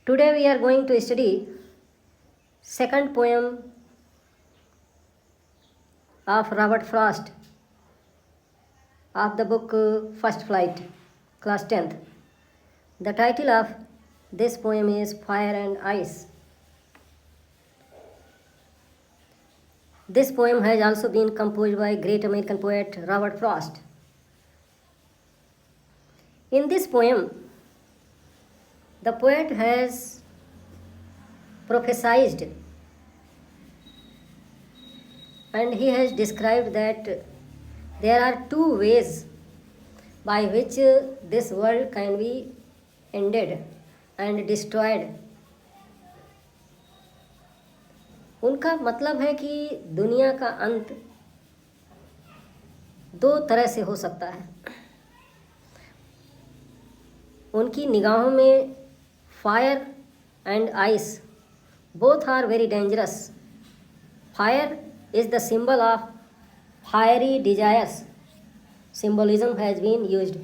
Today we are going to study second poem of Robert Frost of the book First Flight, class 10th. The title of this poem is Fire and Ice. This poem has also been composed by great American poet Robert Frost. In this poem, the poet has prophesied and he has described that there are two ways by which this world can be ended and destroyed. उनका मतलब है कि दुनिया का अंत दो तरह से हो सकता है. उनकी निगाहों में fire and ice both are very dangerous. Fire is the symbol of fiery desires. Symbolism has been used.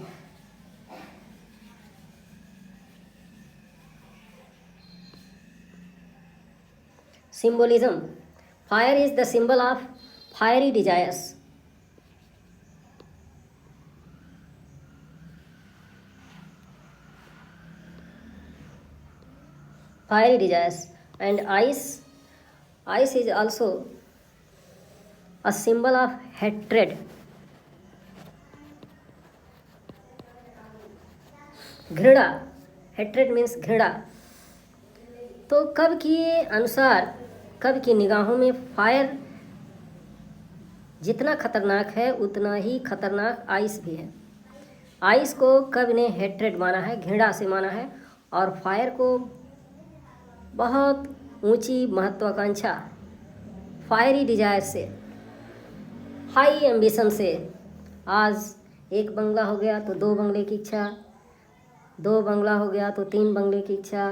Symbolism. Fire is the symbol of fiery desires. Fiery desires. And ice is also a symbol of hatred. घृणा. hatred means घृणा. तो कब के अनुसार कब की निगाहों में फायर जितना खतरनाक है उतना ही खतरनाक आइस भी है. आइस को कब ने हेट्रेड माना है, घृणा से माना है, और फायर को बहुत ऊंची महत्वाकांक्षा, फायरी डिजायर से, हाई एम्बिशन से. आज एक बंगला हो गया तो दो बंगले की इच्छा, दो बंगला हो गया तो तीन बंगले की इच्छा,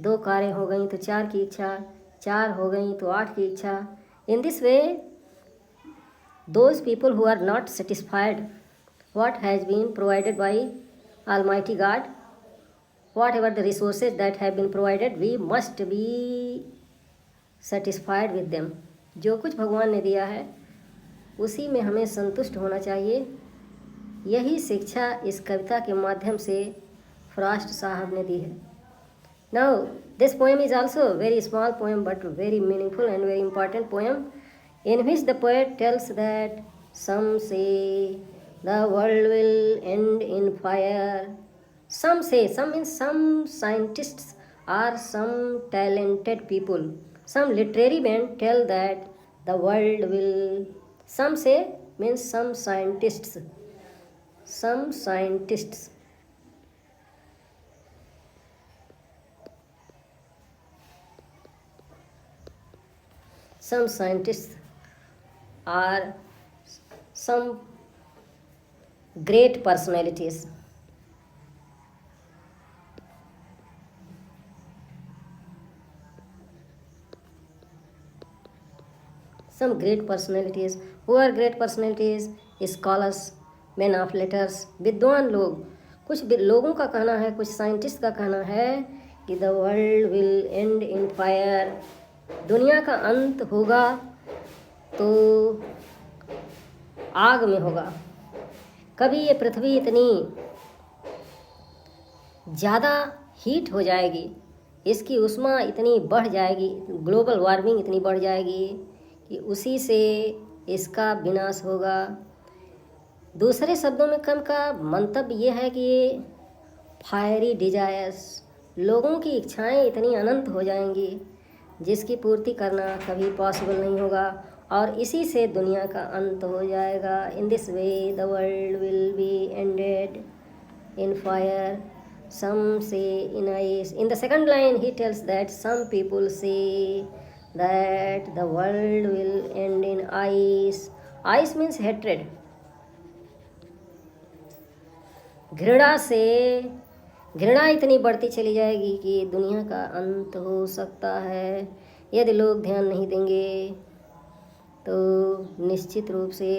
दो कारें हो गई तो चार की इच्छा, चार हो गई तो आठ की इच्छा. इन this way those people who are not satisfied what has been provided by Almighty God, whatever the resources that have been provided, we must be satisfied with them. जो कुछ भगवान ने दिया है उसी में हमें संतुष्ट होना चाहिए. यही शिक्षा इस कविता के माध्यम से फ्रॉस्ट साहब ने दी है. Now this poem is also a very small poem but very meaningful and very important poem, in which the poet tells that some say the world will end in fire. Some say, some means some scientists or some talented people, some literary men tell that the world will, some say means some scientists, some scientists. Some scientists are some great personalities. Some great personalities. Who are great personalities? Scholars, men of letters, विद्वान लोग. कुछ लोगों का कहना है, कुछ scientist का कहना है कि the world will end in fire. दुनिया का अंत होगा तो आग में होगा. कभी ये पृथ्वी इतनी ज़्यादा हीट हो जाएगी, इसकी उष्मा इतनी बढ़ जाएगी, ग्लोबल वार्मिंग इतनी बढ़ जाएगी कि उसी से इसका विनाश होगा. दूसरे शब्दों में कम का मंतव्य ये है कि फायरी डिजायर्स, लोगों की इच्छाएं इतनी अनंत हो जाएंगी जिसकी पूर्ति करना कभी पॉसिबल नहीं होगा, और इसी से दुनिया का अंत हो जाएगा. In this way the world will be ended in fire, some say in ice. In the second line he tells that some people say that the world will end in ice. Ice means hatred, घृणा से. घृणा इतनी बढ़ती चली जाएगी कि दुनिया का अंत हो सकता है. यदि लोग ध्यान नहीं देंगे तो निश्चित रूप से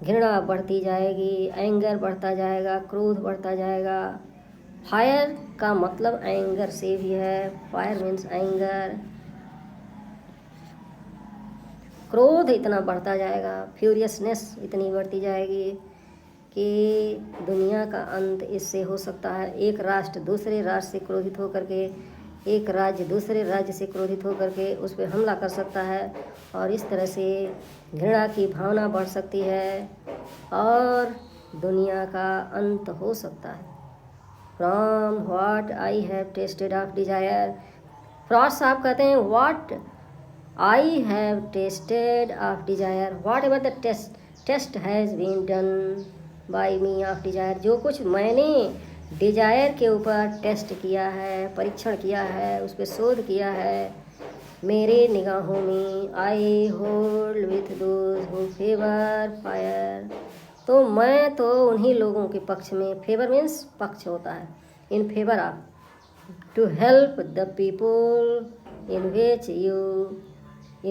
घृणा बढ़ती जाएगी, एंगर बढ़ता जाएगा, क्रोध बढ़ता जाएगा, फायर का मतलब एंगर से भी है, फायर मीन्स एंगर। क्रोध इतना बढ़ता जाएगा, फ्यूरियसनेस इतनी बढ़ती जाएगी कि दुनिया का अंत इससे हो सकता है। एक राष्ट्र दूसरे राष्ट्र से क्रोधित होकर के, एक राज्य दूसरे राज्य से क्रोधित होकर के उस पर हमला कर सकता है, और इस तरह से घृणा की भावना बढ़ सकती है और दुनिया का अंत हो सकता है। From what I have tested of desire, Frost साहब कहते हैं what I have tested of desire, whatever the test has been done by me of desire, जो कुछ मैंने डिजायर के ऊपर टेस्ट किया है, परीक्षण किया है, उस पर शोध किया है, मेरे निगाहों में I hold with those who favour fire, तो मैं तो उन्हीं लोगों के पक्ष में, फेवर मीन्स पक्ष होता है, in favour of, to help the people in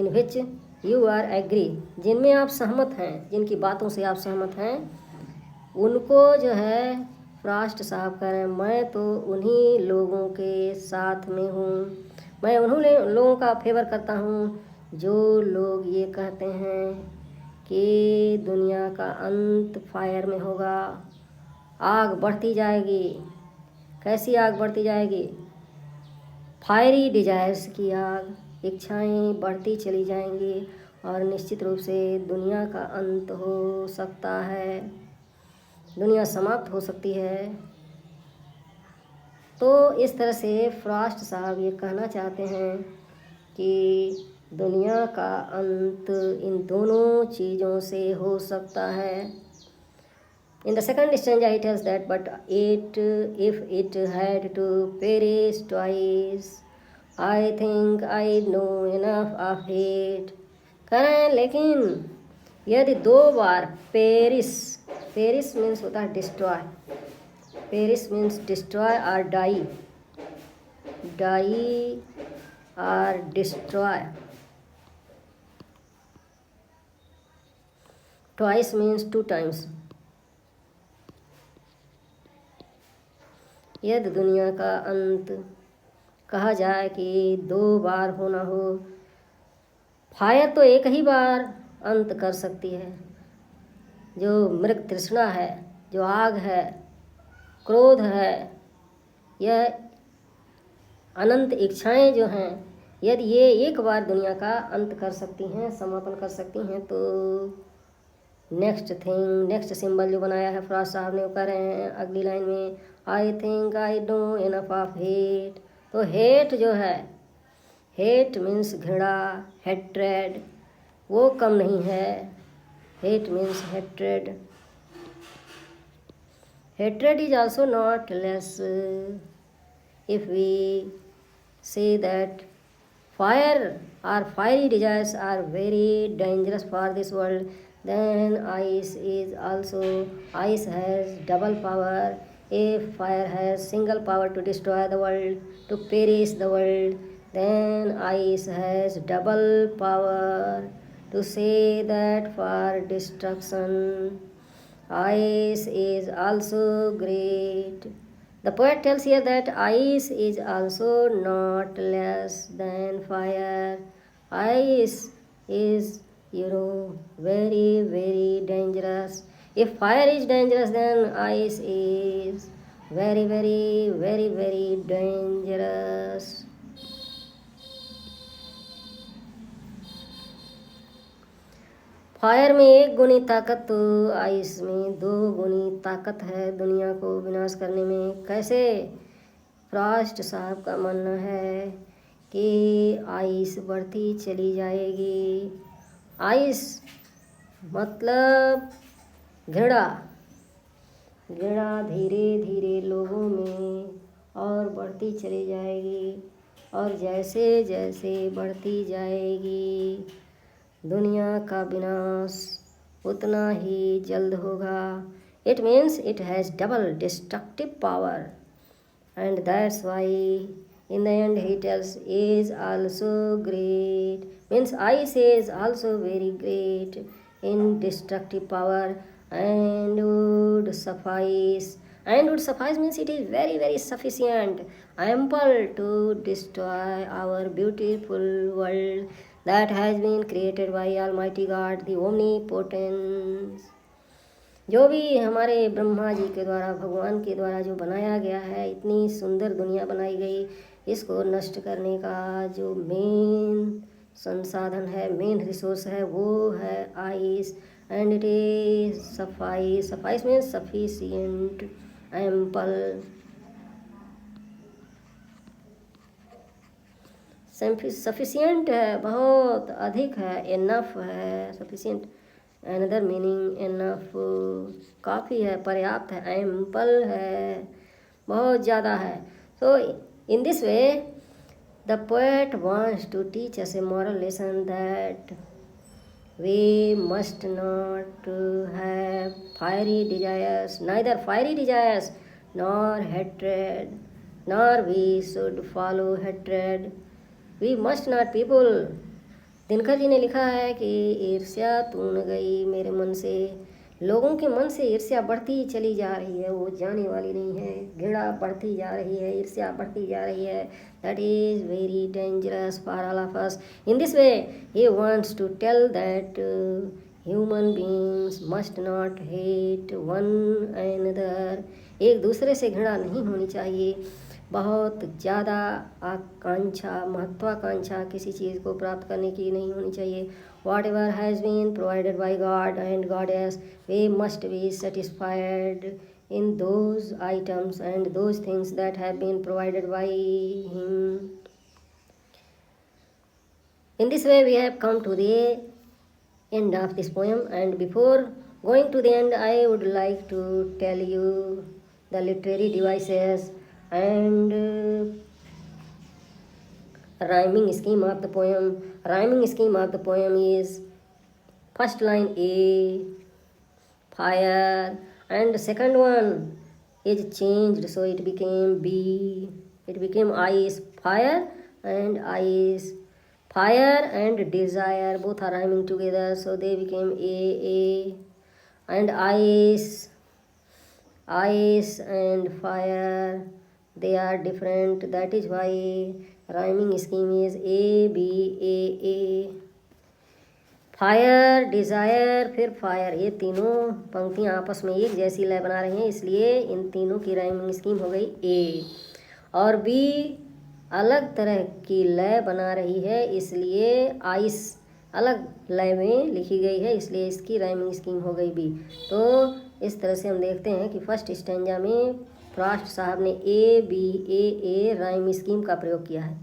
which you are agree, जिनमें आप सहमत हैं, जिनकी बातों से आप सहमत हैं, उनको जो है फ्रॉस्ट साहब कह रहे हैं मैं तो उन्हीं लोगों के साथ में हूँ, मैं उन्हीं लोगों का फेवर करता हूँ जो लोग ये कहते हैं कि दुनिया का अंत फायर में होगा, आग बढ़ती जाएगी। कैसी आग बढ़ती जाएगी? फायरी डिजायर्स की आग, इच्छाएं बढ़ती चली जाएंगी और निश्चित रूप से दुनिया का अंत हो सकता है, दुनिया समाप्त हो सकती है। तो इस तरह से फ्रॉस्ट साहब ये कहना चाहते हैं कि दुनिया का अंत इन दोनों चीज़ों से हो सकता है। In the second stanza he tells that but if it had to perish twice, I think I know enough of it। कह रहे हैं लेकिन यदि 2 बार पेरिस, पेरिस मीन्स होता है डिस्ट्रॉय, पेरिस मीन्स डिस्ट्रॉय और डाई, डाई और डिस्ट्रॉय, ट्वाइस मीन्स 2 times। यदि दुनिया का अंत कहा जाए कि 2 बार होना हो, फायर तो एक ही बार अंत कर सकती है, जो मृग तृष्णा है, जो आग है, क्रोध है, यह अनंत इच्छाएं जो हैं, यदि ये एक बार दुनिया का अंत कर सकती हैं, समापन कर सकती हैं, तो नेक्स्ट सिंबल जो बनाया है फ्रॉस्ट साहब ने, वो कह रहे हैं अगली लाइन में आई think I know enough of hate. तो हेट जो है, हेट मीन्स घृणा, हेट्रेड, वो कम नहीं है, hate means hatred, hatred is also not less. If we say that fire or fiery desires are very dangerous for this world, then ice has double power. If fire has single power to destroy the world, to perish the world, then ice has double power to say that for destruction. Ice is also great. The poet tells here that ice is also not less than fire. Ice is, very, very dangerous. If fire is dangerous, then ice is very, very, very, very dangerous. Fire में 1 गुनी ताकत, तो ice में 2 गुनी ताकत है दुनिया को विनाश करने में। कैसे? फ्रॉस्ट साहब का मानना है कि आइस बढ़ती चली जाएगी। आइस मतलब घृणा, घृणा धीरे धीरे लोगों में और बढ़ती चली जाएगी, और जैसे जैसे बढ़ती जाएगी दुनिया का विनाश उतना ही जल्द होगा। It means it has double destructive power, and that's why in the and he tells is also great, means ice is also very great in destructive power and would suffice And would suffice means it is very, very sufficient, ample to destroy our beautiful world that has been created by Almighty God, the omnipotent. जो भी हमारे ब्रह्मा जी के द्वारा, भगवान के द्वारा जो बनाया गया है, इतनी सुंदर दुनिया बनाई गई, इसको नष्ट करने का जो मेन संसाधन है, मेन रिसोर्स है, वो है ice. And it is suffice. Suffice means sufficient, ample. Sufficient है, बहुत अधिक है. इनफ है, सफिशिएंट. अनदर मीनिंग इनफ, काफ़ी है, पर्याप्त है. एम्पल है, बहुत ज़्यादा है. So in this way the poet wants to teach us a moral lesson that we must not have fiery desires, neither fiery desires nor hatred, nor we should follow hatred. We must not. people, Dinkar ji ने लिखा है कि ईर्ष्या तून गई मेरे मन से. लोगों के मन से ईर्ष्या बढ़ती चली जा रही है, वो जाने वाली नहीं है. घृणा बढ़ती जा रही है, ईर्ष्या बढ़ती जा रही है. That is very dangerous for all of us. In this way he wants to tell that human beings must not hate one another. एक दूसरे से घृणा नहीं होनी चाहिए. बहुत ज़्यादा आकांक्षा, महत्वाकांक्षा किसी चीज़ को प्राप्त करने की नहीं होनी चाहिए. Whatever has been provided by God and Goddess, we must be satisfied in those items and those things that have been provided by Him. In this way, we have come to the end of this poem, and before going to the end, I would like to tell you the literary devices and rhyming scheme of the poem. Rhyming scheme of the poem is first line A, fire, and second one is changed, so it became B. It became ice. Fire and ice. Fire and desire both are rhyming together, so they became A. And ice. Ice and fire, they are different. That is why rhyming scheme is A, B, A. Fire, desire, फिर fire, ये तीनों पंक्तियाँ आपस में एक जैसी लय बना रही हैं, इसलिए इन तीनों की राइमिंग स्कीम हो गई ए. और बी अलग तरह की लय बना रही है, इसलिए आइस अलग लय में लिखी गई है, इसलिए इसकी राइमिंग स्कीम हो गई बी. तो इस तरह से हम देखते हैं कि फर्स्ट स्टैंजा में फ्रॉस्ट साहब ने A B A rhyme scheme का प्रयोग किया है.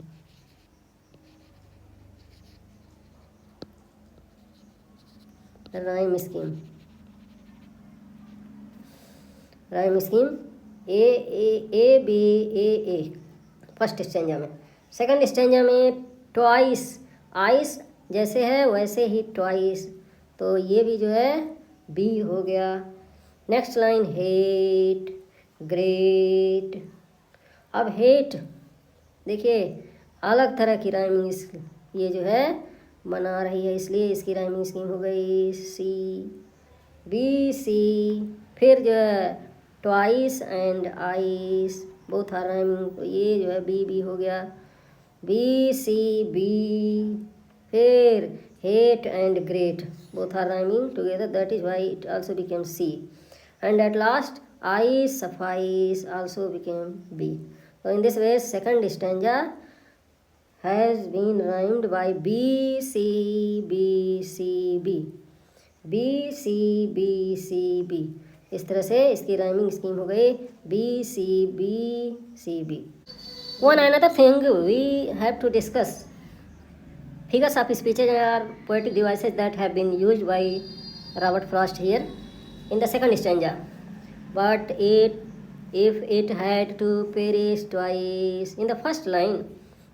Rhyme scheme A B A first stanza में. सेकंड स्टैंजा में ट्वाइस, आइस जैसे है वैसे ही ट्वाइस, तो ये भी जो है बी हो गया. Next line hate, great. अब हेट देखिए अलग तरह की राइमिंग ये जो है बना रही है, इसलिए इसकी राइमिंग स्कीम हो गई सी, बी सी. फिर जो है twice and ice both are rhyming, तो ये जो है बी बी हो गया, बी सी बी. फिर hate and great both are rhyming together, that is why it also became C. And at last, I suffice also became B. So in this way, second stanza has been rhymed by B, C, B, C, B. B, C, B, C, B. इस तरह से इसकी rhyming scheme हो गई B, C, B, C, B. One another thing we have to discuss. Figures of speeches are poetic devices that have been used by Robert Frost here in the second stanza. But if it had to perish twice, in the first line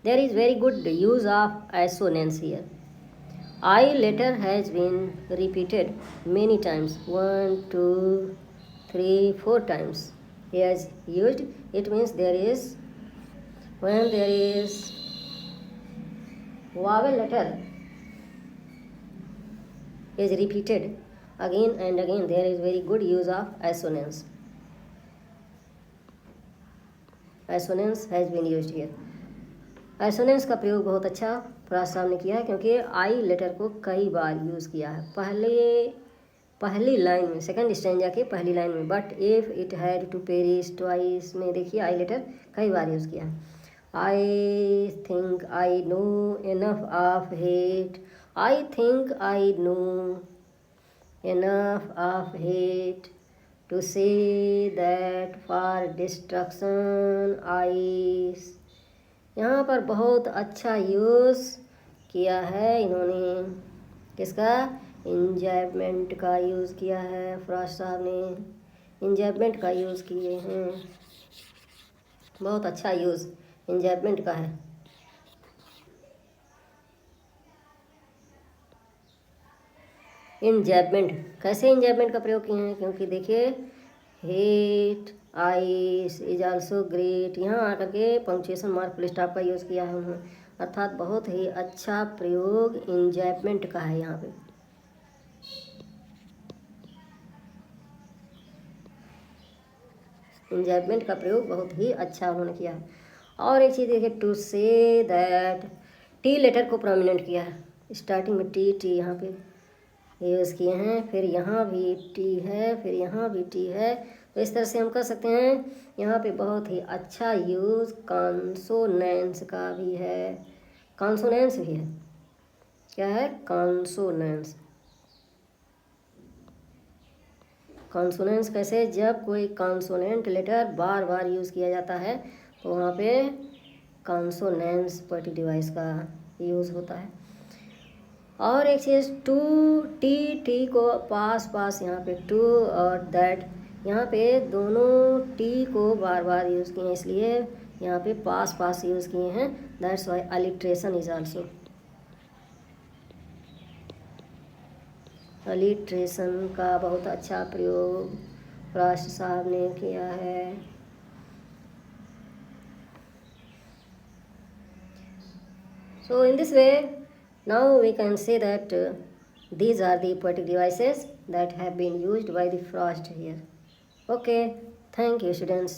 there is very good use of assonance here. I letter has been repeated many times, 1, 2, 3, 4 times he has used. It means there is, when there is vowel letter is repeated again and again, there is very good use of assonance. Assonance has been used here. Assonance का प्रयोग बहुत अच्छा फराज साहब ने किया है, क्योंकि आई letter को कई बार यूज़ किया है पहली लाइन में, सेकंड स्टैंजा के पहली लाइन में। But if it had to perish twice में देखिए आई लेटर कई बार यूज़ किया है। I think I know enough of hate, I think I know enough of hate to say that for destruction ice. यहाँ पर बहुत अच्छा यूज़ किया है इन्होंने, किसका? इंजैबमेंट का यूज़ किया है। फराज साहब ने इंजैबमेंट का यूज़ किए हैं, बहुत अच्छा यूज़ इंजैबमेंट का है। इंजैबमेंट, कैसे इंजैबमेंट का प्रयोग किए हैं? क्योंकि देखिए hate ice is also great, यहाँ आकर के पंक्चुएशन मार्क फुल स्टॉप का यूज़ किया है उन्होंने, अर्थात बहुत ही अच्छा प्रयोग इंजैबमेंट का है यहाँ पे। इंजैबमेंट का प्रयोग बहुत ही अच्छा उन्होंने किया है। और एक चीज़ देखिए, to say that, T letter को प्रोमिनेंट किया है, स्टार्टिंग में टी यहाँ पे यूज़ किए हैं, फिर यहाँ भी टी है, फिर यहाँ भी टी है। तो इस तरह से हम कर सकते हैं। यहाँ पे बहुत ही अच्छा यूज़ कॉन्सोनेंस का भी है, कॉन्सोनेंस भी है। क्या है? कॉन्सोनेंस। कॉन्सोनेंस कैसे? जब कोई कॉन्सोनेंट लेटर बार बार यूज़ किया जाता है तो वहाँ पे कॉन्सोनेंस पोएटिक डिवाइस का यूज़ होता है। और एक चीज़, टू टी को पास यहाँ पे टू और दैट, यहाँ पे दोनों टी को बार बार यूज़ किए हैं, इसलिए यहाँ पे पास यूज़ किए हैं। That's why alliteration is also, alliteration का बहुत अच्छा प्रयोग फराज साहब ने किया है। So in this way, now we can say that these are the poetic devices that have been used by the Frost here. Okay, thank you students.